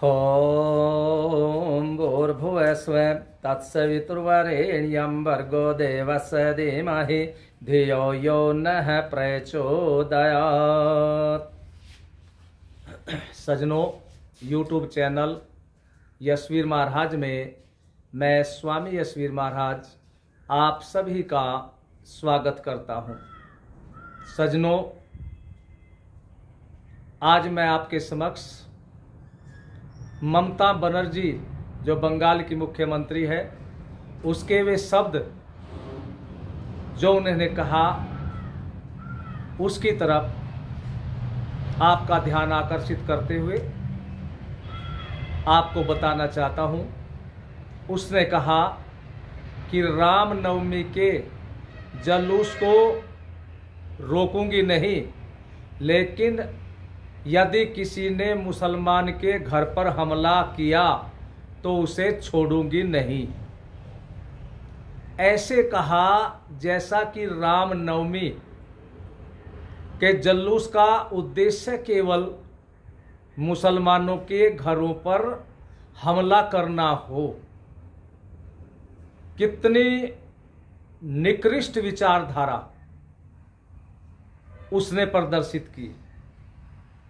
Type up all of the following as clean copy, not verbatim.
ॐ भूर्भुवस्वः तत्सवितुर्वरेण्यं भर्गो देवस्य धीमहि धियो यो नः प्रचोदयात्। सजनों, यूट्यूब चैनल यशवीर महाराज में मैं स्वामी यशवीर महाराज आप सभी का स्वागत करता हूं। सजनों, आज मैं आपके समक्ष ममता बनर्जी जो बंगाल की मुख्यमंत्री है उसके वे शब्द जो उन्होंने कहा उसकी तरफ आपका ध्यान आकर्षित करते हुए आपको बताना चाहता हूं। उसने कहा कि रामनवमी के जुलूस को रोकूंगी नहीं, लेकिन यदि किसी ने मुसलमान के घर पर हमला किया तो उसे छोड़ूंगी नहीं। ऐसे कहा जैसा कि रामनवमी के जुलूस का उद्देश्य केवल मुसलमानों के घरों पर हमला करना हो। कितनी निकृष्ट विचारधारा उसने प्रदर्शित की,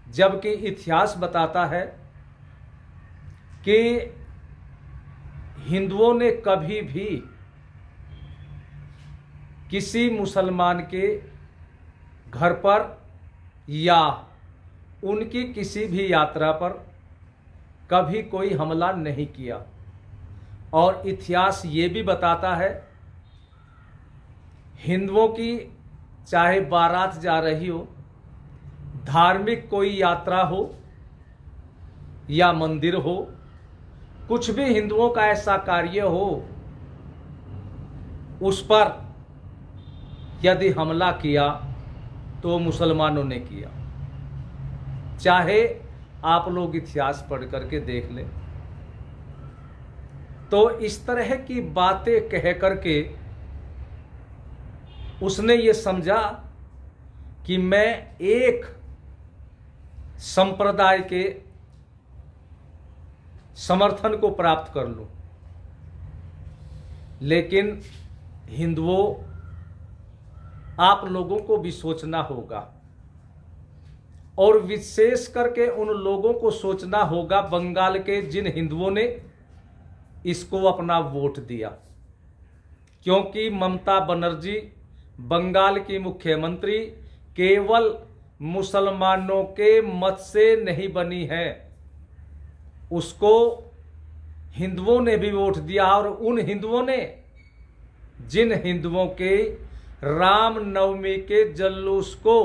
जबकि इतिहास बताता है कि हिंदुओं ने कभी भी किसी मुसलमान के घर पर या उनकी किसी भी यात्रा पर कभी कोई हमला नहीं किया। और इतिहास ये भी बताता है, हिंदुओं की चाहे बारात जा रही हो, धार्मिक कोई यात्रा हो या मंदिर हो, कुछ भी हिंदुओं का ऐसा कार्य हो, उस पर यदि हमला किया तो मुसलमानों ने किया। चाहे आप लोग इतिहास पढ़ करके देख लें। तो इस तरह की बातें कह करके उसने ये समझा कि मैं एक संप्रदाय के समर्थन को प्राप्त कर लूं। लेकिन हिंदुओं, आप लोगों को भी सोचना होगा, और विशेष करके उन लोगों को सोचना होगा बंगाल के जिन हिंदुओं ने इसको अपना वोट दिया। क्योंकि ममता बनर्जी बंगाल की मुख्यमंत्री केवल मुसलमानों के मत से नहीं बनी है, उसको हिंदुओं ने भी वोट दिया। और उन हिंदुओं ने, जिन हिंदुओं के रामनवमी के जुलूस को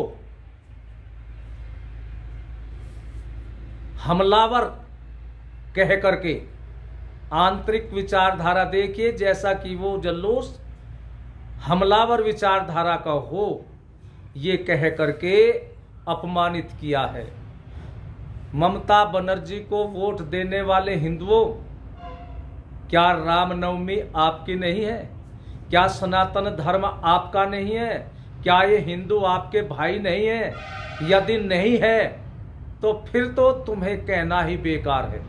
हमलावर कह करके, आंतरिक विचारधारा देखिए, जैसा कि वो जुलूस हमलावर विचारधारा का हो, ये कह करके अपमानित किया है। ममता बनर्जी को वोट देने वाले हिंदुओं, क्या रामनवमी आपकी नहीं है? क्या सनातन धर्म आपका नहीं है? क्या ये हिंदू आपके भाई नहीं है? यदि नहीं है तो फिर तो तुम्हें कहना ही बेकार है।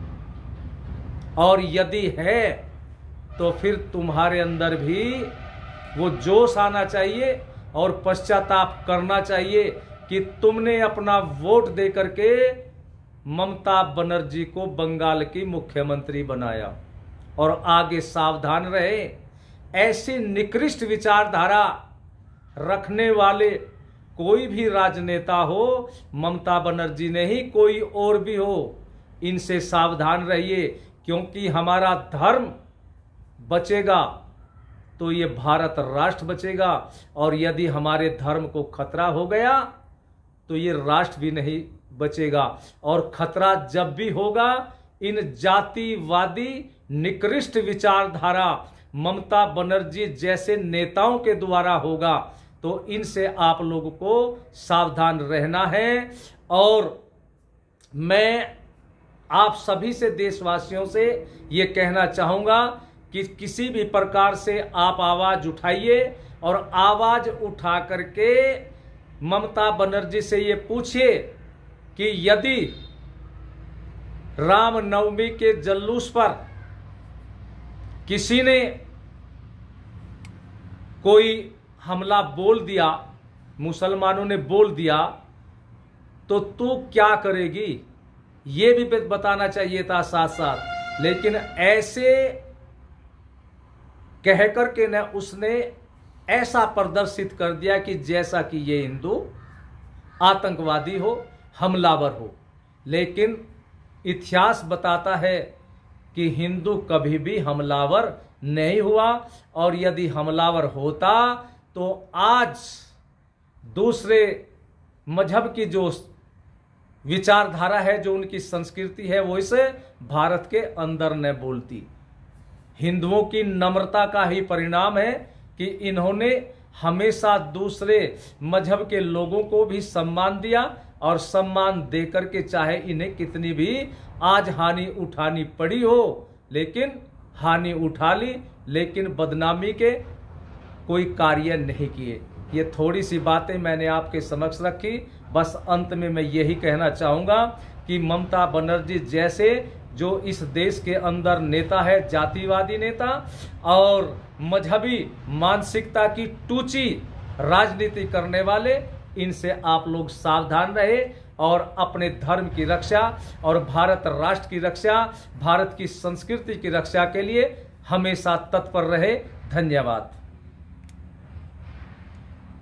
और यदि है तो फिर तुम्हारे अंदर भी वो जोश आना चाहिए और पश्चाताप करना चाहिए कि तुमने अपना वोट दे करके ममता बनर्जी को बंगाल की मुख्यमंत्री बनाया। और आगे सावधान रहे, ऐसी निकृष्ट विचारधारा रखने वाले कोई भी राजनेता हो, ममता बनर्जी नहीं, कोई और भी हो, इनसे सावधान रहिए। क्योंकि हमारा धर्म बचेगा तो ये भारत राष्ट्र बचेगा, और यदि हमारे धर्म को खतरा हो गया तो ये राष्ट्र भी नहीं बचेगा। और खतरा जब भी होगा, इन जातिवादी निकृष्ट विचारधारा ममता बनर्जी जैसे नेताओं के द्वारा होगा। तो इनसे आप लोगों को सावधान रहना है। और मैं आप सभी से, देशवासियों से ये कहना चाहूँगा कि किसी भी प्रकार से आप आवाज़ उठाइए, और आवाज़ उठा करके ममता बनर्जी से ये पूछिए कि यदि रामनवमी के जुलूस पर किसी ने कोई हमला बोल दिया, मुसलमानों ने बोल दिया, तो तू क्या करेगी, ये भी बताना चाहिए था साथ साथ। लेकिन ऐसे कह करके न उसने ऐसा प्रदर्शित कर दिया कि जैसा कि ये हिंदू आतंकवादी हो, हमलावर हो। लेकिन इतिहास बताता है कि हिंदू कभी भी हमलावर नहीं हुआ, और यदि हमलावर होता तो आज दूसरे मजहब की जो विचारधारा है, जो उनकी संस्कृति है, वो इसे भारत के अंदर न बोलती। हिंदुओं की नम्रता का ही परिणाम है कि इन्होंने हमेशा दूसरे मजहब के लोगों को भी सम्मान दिया, और सम्मान देकर के चाहे इन्हें कितनी भी आज हानि उठानी पड़ी हो, लेकिन हानि उठा ली, लेकिन बदनामी के कोई कार्य नहीं किए। ये थोड़ी सी बातें मैंने आपके समक्ष रखी। बस अंत में मैं यही कहना चाहूँगा कि ममता बनर्जी जैसे जो इस देश के अंदर नेता है, जातिवादी नेता और मजहबी मानसिकता की टूची राजनीति करने वाले, इनसे आप लोग सावधान रहे और अपने धर्म की रक्षा और भारत राष्ट्र की रक्षा, भारत की संस्कृति की रक्षा के लिए हमेशा तत्पर रहे। धन्यवाद।